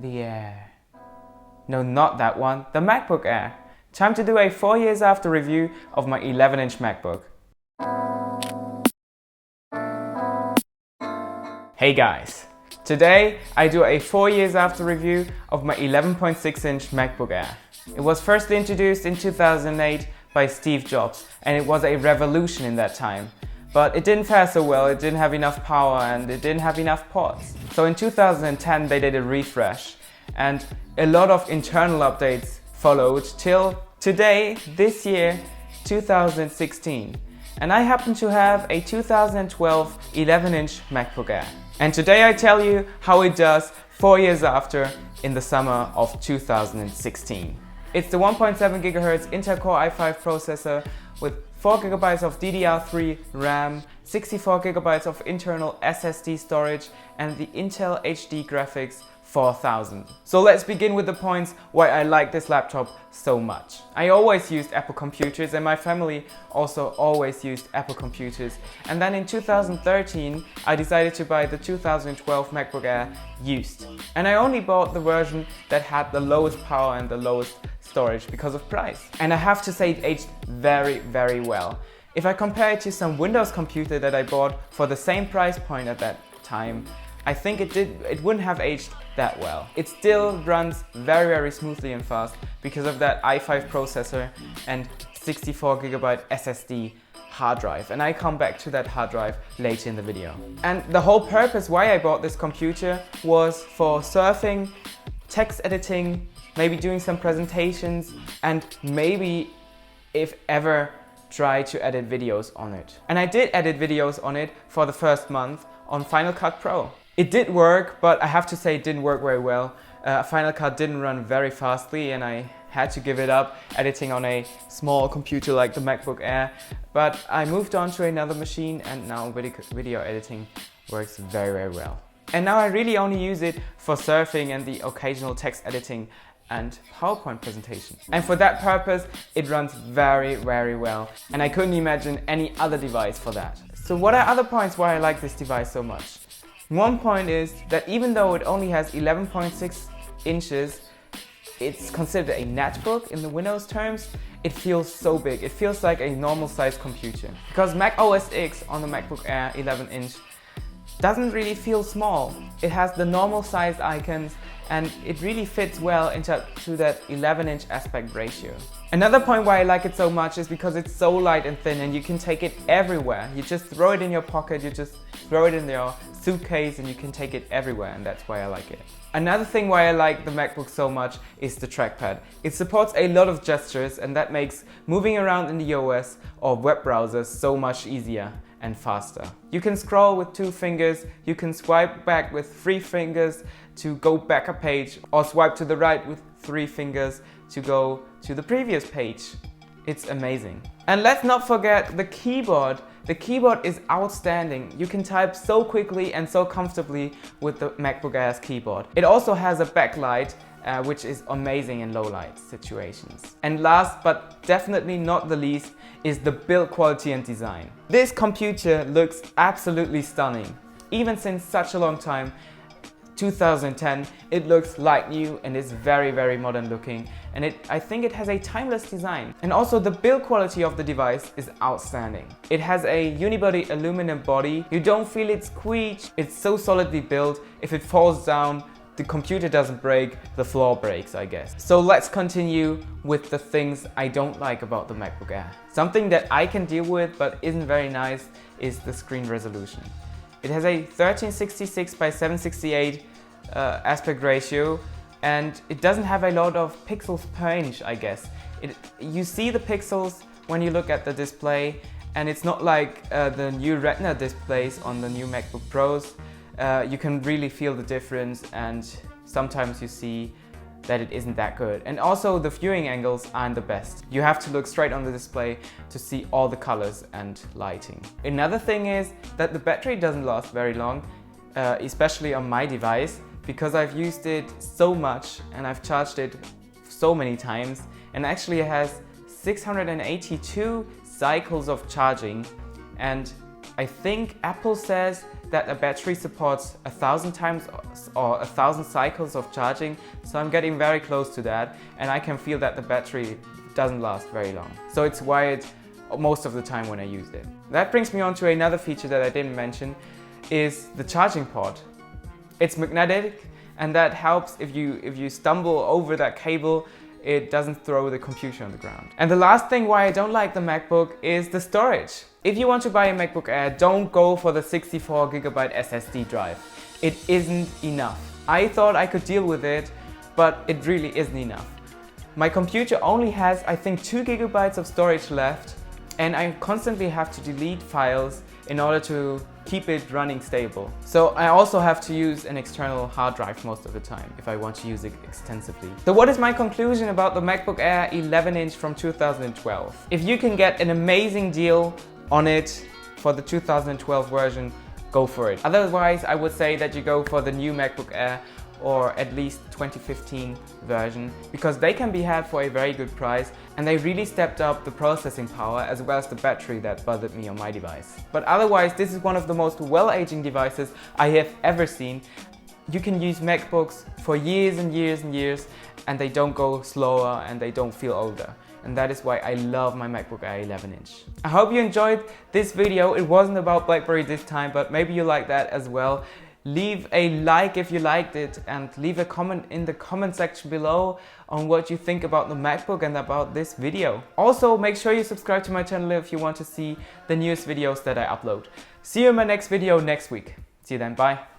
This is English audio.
the Air. No, not that one, the MacBook Air. Time to do a 4 years after review of my 11-inch MacBook. Hey guys! Today I do a 4 years after review of my 11.6-inch MacBook Air. It was first introduced in 2008 by Steve Jobs and it was a revolution in that time. But it didn't fare so well, it didn't have enough power and it didn't have enough ports. So in 2010 they did a refresh and a lot of internal updates followed till today, this year, 2016. And I happen to have a 2012 11-inch MacBook Air. And today I tell you how it does 4 years after in the summer of 2016. It's the 1.7 GHz Intel Core i5 processor with 4 GB of DDR3 RAM, 64 GB of internal SSD storage and the Intel HD graphics 4000. So let's begin with the points why I like this laptop so much. I always used Apple computers and my family also always used Apple computers. And then in 2013 I decided to buy the 2012 MacBook Air used. And I only bought the version that had the lowest power and the lowest storage because of price. And I have to say it aged very well. If I compare it to some Windows computer that I bought for the same price point at that time, I think it wouldn't have aged that well. It still runs very smoothly and fast because of that i5 processor and 64 GB SSD hard drive. And I come back to that hard drive later in the video. And the whole purpose why I bought this computer was for surfing, text editing, maybe doing some presentations and maybe, if ever, try to edit videos on it. And I did edit videos on it for the first month on Final Cut Pro. It did work, but I have to say it didn't work very well. Final Cut didn't run very fastly and I had to give it up editing on a small computer like the MacBook Air. But I moved on to another machine and now video editing works very well. And now I really only use it for surfing and the occasional text editing and PowerPoint presentation. And for that purpose, it runs very well. And I couldn't imagine any other device for that. So what are other points why I like this device so much? One point is that even though it only has 11.6 inches, it's considered a netbook in the Windows terms. It feels so big. It feels like a normal sized computer. Because Mac OS X on the MacBook Air 11-inch doesn't really feel small. It has the normal sized icons and it really fits well into that 11-inch aspect ratio. Another point why I like it so much is because it's so light and thin and you can take it everywhere. You just throw it in your pocket, you just throw it in your suitcase and you can take it everywhere, and that's why I like it. Another thing why I like the MacBook so much is the trackpad. It supports a lot of gestures and that makes moving around in the OS or web browsers so much easier and faster. You can scroll with 2 fingers, you can swipe back with 3 fingers to go back a page, or swipe to the right with 3 fingers to go to the previous page. It's amazing. And let's not forget the keyboard. The keyboard is outstanding. You can type so quickly and so comfortably with the MacBook Air's keyboard. It also has a backlight, which is amazing in low light situations. And last but definitely not the least is the build quality and design. This computer looks absolutely stunning. Even since such a long time, 2010, it looks like new and is very modern looking, and I think it has a timeless design. And also the build quality of the device is outstanding. It has a unibody aluminum body. You don't feel it squeak. It's so solidly built. If it falls down, the computer doesn't break, the floor breaks, I guess. So let's continue with the things I don't like about the MacBook Air. Something that I can deal with but isn't very nice is the screen resolution. It has a 1366 by 768 aspect ratio and it doesn't have a lot of pixels per inch, I guess. You see the pixels when you look at the display, and it's not like the new Retina displays on the new MacBook Pros. You can really feel the difference and sometimes you see that it isn't that good. And also the viewing angles aren't the best. You have to look straight on the display to see all the colors and lighting. Another thing is that the battery doesn't last very long, especially on my device, because I've used it so much and I've charged it so many times, and actually it has 682 cycles of charging, and I think Apple says that a battery supports 1,000 times or 1,000 cycles of charging, so I'm getting very close to that, and I can feel that the battery doesn't last very long. So it's wired most of the time when I use it. That brings me on to another feature that I didn't mention, is the charging port. It's magnetic, and that helps if you stumble over that cable, it doesn't throw the computer on the ground. And the last thing why I don't like the MacBook is the storage. If you want to buy a MacBook Air, don't go for the 64GB SSD drive. It isn't enough. I thought I could deal with it, but it really isn't enough. My computer only has, I think, 2GB of storage left, and I constantly have to delete files in order to keep it running stable. So I also have to use an external hard drive most of the time if I want to use it extensively. So what is my conclusion about the MacBook Air 11-inch from 2012? If you can get an amazing deal on it for the 2012 version, go for it. Otherwise, I would say that you go for the new MacBook Air or at least 2015 version, because they can be had for a very good price, and they really stepped up the processing power as well as the battery that bothered me on my device. But otherwise, this is one of the most well-aging devices I have ever seen. You can use MacBooks for years and years and years, and they don't go slower and they don't feel older. And that is why I love my MacBook Air 11-inch. I hope you enjoyed this video. It wasn't about BlackBerry this time, but maybe you like that as well. Leave a like if you liked it, and leave a comment in the comment section below on what you think about the MacBook and about this video. Also, make sure you subscribe to my channel if you want to see the newest videos that I upload. See you in my next video next week. See you then, bye.